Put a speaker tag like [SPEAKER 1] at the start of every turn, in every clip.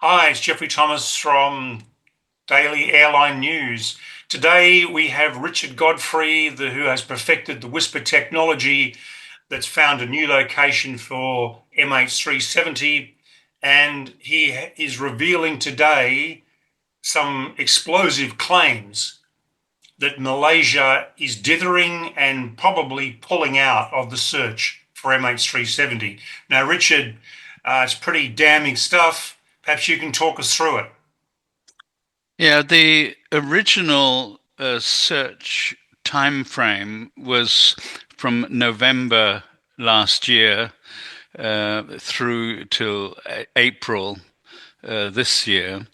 [SPEAKER 1] Hi, it's Jeffrey Thomas from Daily Airline News. Today we have Richard Godfrey, who has perfected the whisper technology that's found a new location for MH370, and he is revealing today some explosive claims that Malaysia is dithering and probably pulling out of the search for MH370. Now, Richard, it's pretty damning stuff. Perhaps you can talk us through it.
[SPEAKER 2] Yeah, the original search time frame was from November last year through till April this year.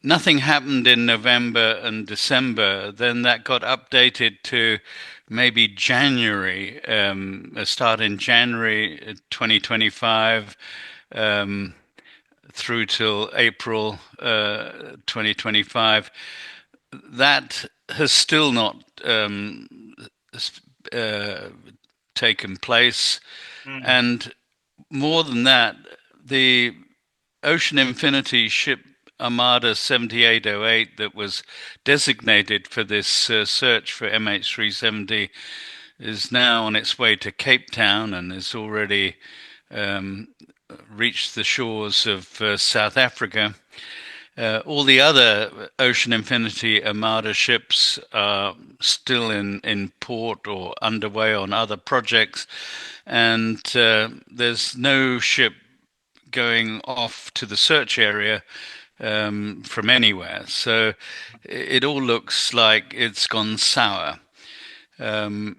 [SPEAKER 2] Nothing happened in November and December. Then that got updated to maybe January, a start in January 2025. Through till April 2025. That has still not uh, taken place.
[SPEAKER 1] Mm.
[SPEAKER 2] And more than that, the Ocean Infinity ship Armada 7808 that was designated for this search for MH370 is now on its way to Cape Town and is already um, reached the shores of South Africa. All the other Ocean Infinity Armada ships are still in port or underway on other projects, and there's no ship going off to the search area from anywhere. So it all looks like it's gone sour. Um,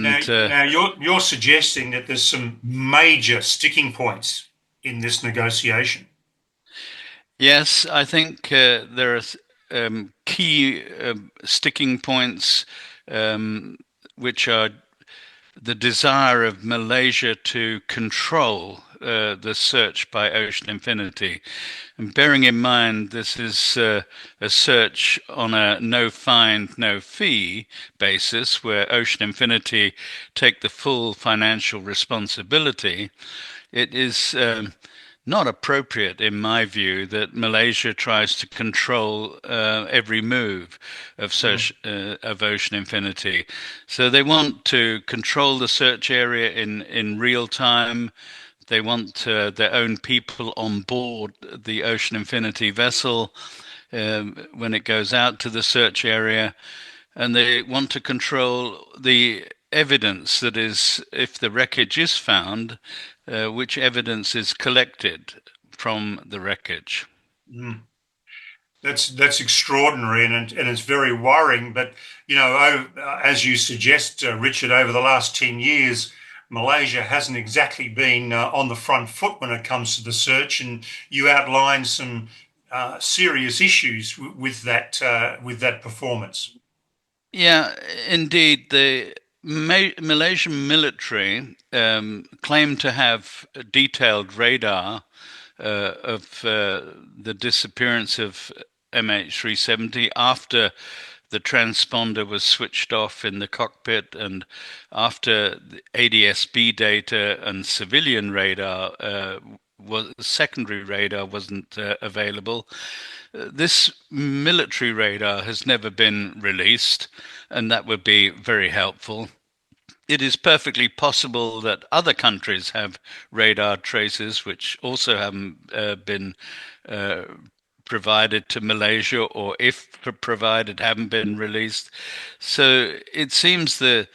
[SPEAKER 1] Now,
[SPEAKER 2] and
[SPEAKER 1] now you're suggesting that there's some major sticking points in this negotiation.
[SPEAKER 2] Yes, I think there are key sticking points, um, which are the desire of Malaysia to control the search by Ocean Infinity. And bearing in mind this is a search on a no find, no fee basis, where Ocean Infinity take the full financial responsibility, it is not appropriate, in my view, that Malaysia tries to control every move
[SPEAKER 1] Mm.
[SPEAKER 2] of Ocean Infinity. So they want to control the search area in real time. They want their own people on board the Ocean Infinity vessel when it goes out to the search area, and they want to control the evidence, that is, if the wreckage is found, which evidence is collected from the wreckage.
[SPEAKER 1] Mm. That's extraordinary, and it's very worrying. But as you suggest, Richard, over the last 10 years, Malaysia hasn't exactly been on the front foot when it comes to the search, and you outlined some serious issues with that performance.
[SPEAKER 2] Yeah, indeed. The Malaysian military claim to have detailed radar of the disappearance of MH370 after the transponder was switched off in the cockpit and after the ADS-B data and civilian radar secondary radar wasn't available. This military radar has never been released, and that would be very helpful. It is perfectly possible that other countries have radar traces which also haven't been uh, provided to Malaysia, or if provided, haven't been released. So it seems that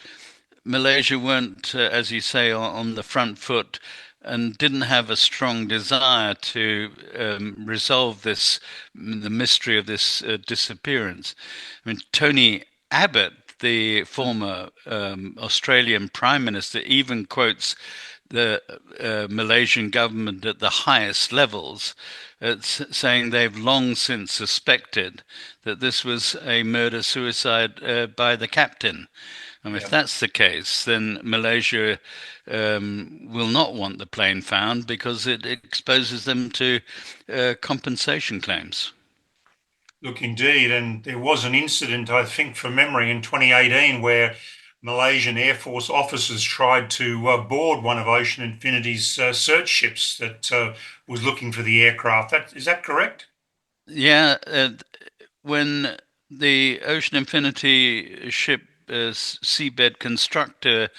[SPEAKER 2] Malaysia weren't, as you say, on the front foot and didn't have a strong desire to resolve the mystery of this disappearance. I mean, Tony Abbott, the former Australian Prime Minister, even quotes the Malaysian government at the highest levels, saying they've long since suspected that this was a murder suicide by the captain. If
[SPEAKER 1] Yeah.
[SPEAKER 2] that's the case, then Malaysia will not want the plane found because it exposes them to compensation claims.
[SPEAKER 1] Look, indeed. And there was an incident, I think, from memory, in 2018 where Malaysian Air Force officers tried to board one of Ocean Infinity's search ships that was looking for the aircraft. Is that correct?
[SPEAKER 2] Yeah, when the Ocean Infinity ship seabed constructor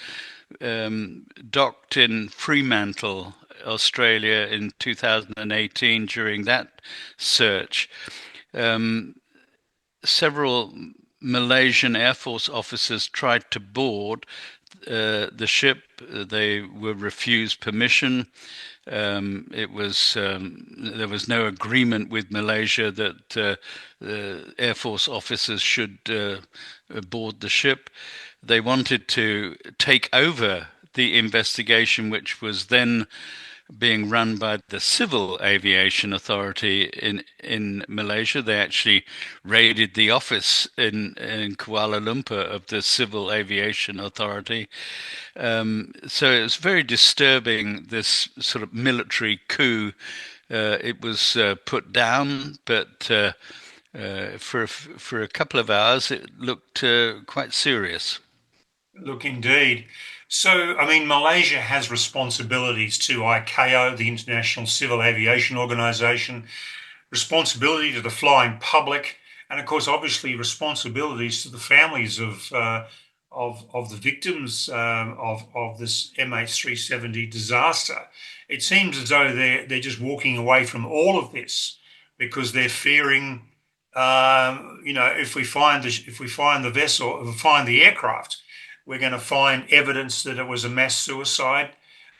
[SPEAKER 2] docked in Fremantle, Australia in 2018 during that search, um, several Malaysian Air Force officers tried to board the ship. They were refused permission. There was no agreement with Malaysia that Air Force officers should board the ship. They wanted to take over the investigation, which was then being run by the Civil Aviation Authority in Malaysia. They actually raided the office in Kuala Lumpur of the Civil Aviation Authority. So it was very disturbing, this sort of military coup. It was put down, but for a couple of hours it looked quite serious.
[SPEAKER 1] Look, indeed. So, I mean, Malaysia has responsibilities to ICAO, the International Civil Aviation Organization, responsibility to the flying public, and of course, obviously, responsibilities to the families of the victims of this MH370 disaster. It seems as though they're just walking away from all of this because they're fearing, if we find the vessel, if we find the aircraft, we're going to find evidence that it was a mass suicide,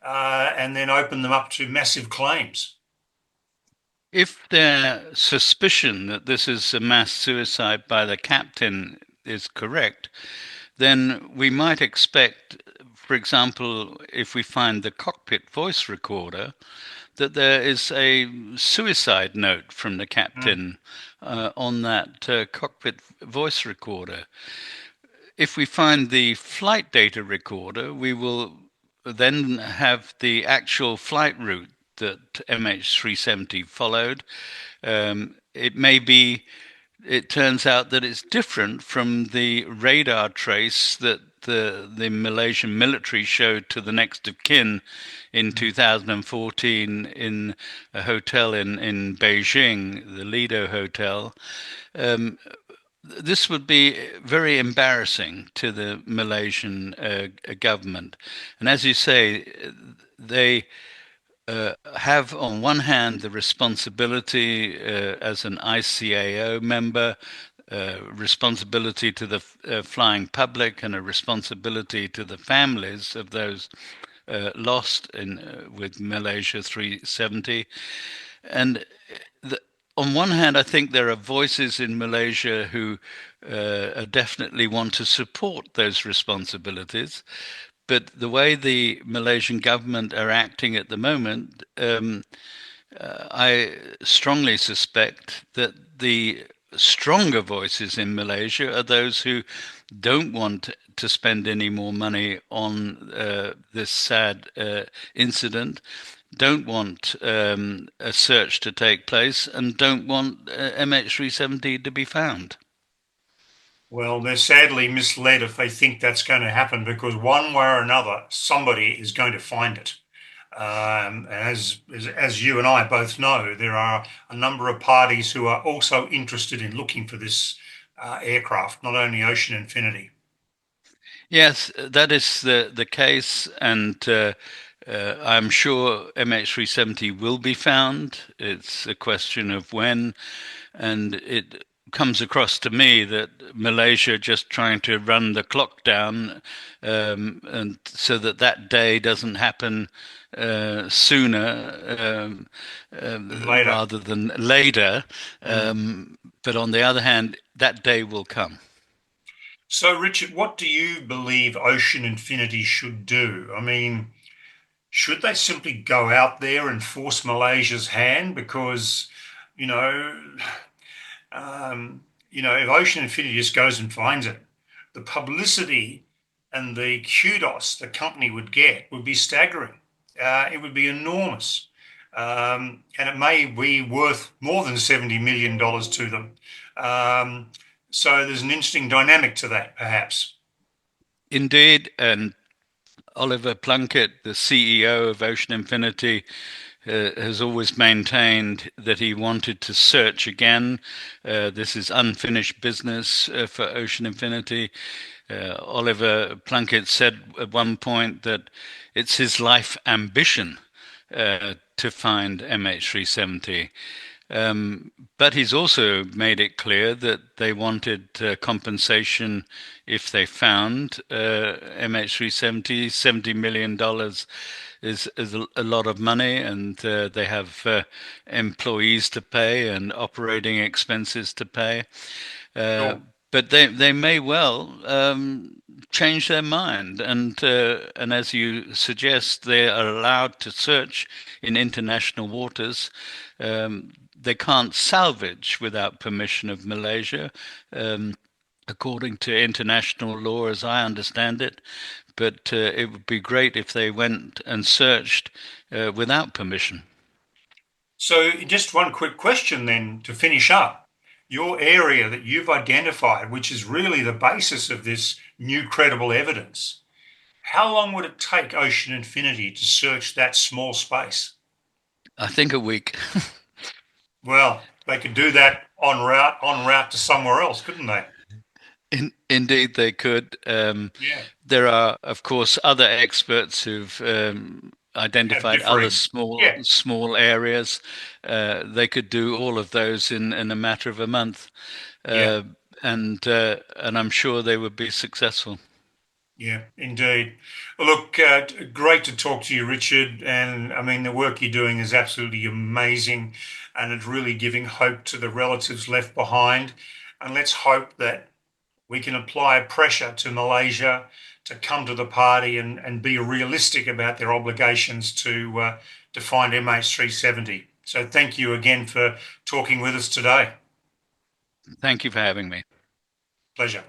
[SPEAKER 1] and then open them up to massive claims.
[SPEAKER 2] If their suspicion that this is a mass suicide by the captain is correct, then we might expect, for example, if we find the cockpit voice recorder, that there is a suicide note from the
[SPEAKER 1] Mm.
[SPEAKER 2] captain on that cockpit voice recorder. If we find the flight data recorder, we will then have the actual flight route that MH370 followed. It may be, it turns out that it's different from the radar trace that the Malaysian military showed to the next of kin in 2014 in a hotel in Beijing, the Lido Hotel. This would be very embarrassing to the Malaysian government. And as you say, they have on one hand the responsibility as an ICAO member, responsibility to the flying public, and a responsibility to the families of those lost in with Malaysia 370. And the, on one hand, I think there are voices in Malaysia who definitely want to support those responsibilities. But the way the Malaysian government are acting at the moment, I strongly suspect that the stronger voices in Malaysia are those who don't want to spend any more money on this sad incident, don't want a search to take place, and don't want MH370 to be found.
[SPEAKER 1] Well, they're sadly misled if they think that's going to happen because one way or another, somebody is going to find it. As you and I both know, there are a number of parties who are also interested in looking for this aircraft, not only Ocean Infinity.
[SPEAKER 2] Yes, that is the case, and I'm sure MH370 will be found. It's a question of when, and it comes across to me that Malaysia just trying to run the clock down, and so that that day doesn't happen sooner
[SPEAKER 1] And later.
[SPEAKER 2] rather than later.
[SPEAKER 1] Mm.
[SPEAKER 2] But on the other hand, that day will come.
[SPEAKER 1] So, Richard, what do you believe Ocean Infinity should do? I mean, should they simply go out there and force Malaysia's hand? Because, you know, if Ocean Infinity just goes and finds it, the publicity and the kudos the company would get would be staggering. It would be enormous. And it may be worth more than $70 million to them. So there's an interesting dynamic to that, perhaps.
[SPEAKER 2] Indeed, and Oliver Plunkett, the CEO of Ocean Infinity, has always maintained that he wanted to search again. This is unfinished business for Ocean Infinity. Oliver Plunkett said at one point that it's his life ambition to find MH370. But he's also made it clear that they wanted compensation if they found MH370. $70 million is a lot of money, and they have employees to pay and operating expenses to pay. Uh,
[SPEAKER 1] Sure.
[SPEAKER 2] but they may well change their mind, and as you suggest, they are allowed to search in international waters. They can't salvage without permission of Malaysia, according to international law, as I understand it. But it would be great if they went and searched without permission.
[SPEAKER 1] So, just one quick question then to finish up. Your area that you've identified, which is really the basis of this new credible evidence, how long would it take Ocean Infinity to search that small space?
[SPEAKER 2] I think a week.
[SPEAKER 1] Well, they could do that en route to somewhere else, couldn't they?
[SPEAKER 2] Indeed, they could.
[SPEAKER 1] Yeah,
[SPEAKER 2] There are, of course, other experts who've
[SPEAKER 1] have
[SPEAKER 2] identified other
[SPEAKER 1] differing. Yeah,
[SPEAKER 2] small areas. They could do all of those in a matter of a month,
[SPEAKER 1] yeah.
[SPEAKER 2] uh, and I'm sure they would be successful.
[SPEAKER 1] Yeah, indeed. Well, look, great to talk to you, Richard. And I mean, the work you're doing is absolutely amazing, and it's really giving hope to the relatives left behind. And let's hope that we can apply pressure to Malaysia to come to the party and be realistic about their obligations to find MH370. So thank you again for talking with us today.
[SPEAKER 2] Thank you for having me.
[SPEAKER 1] Pleasure.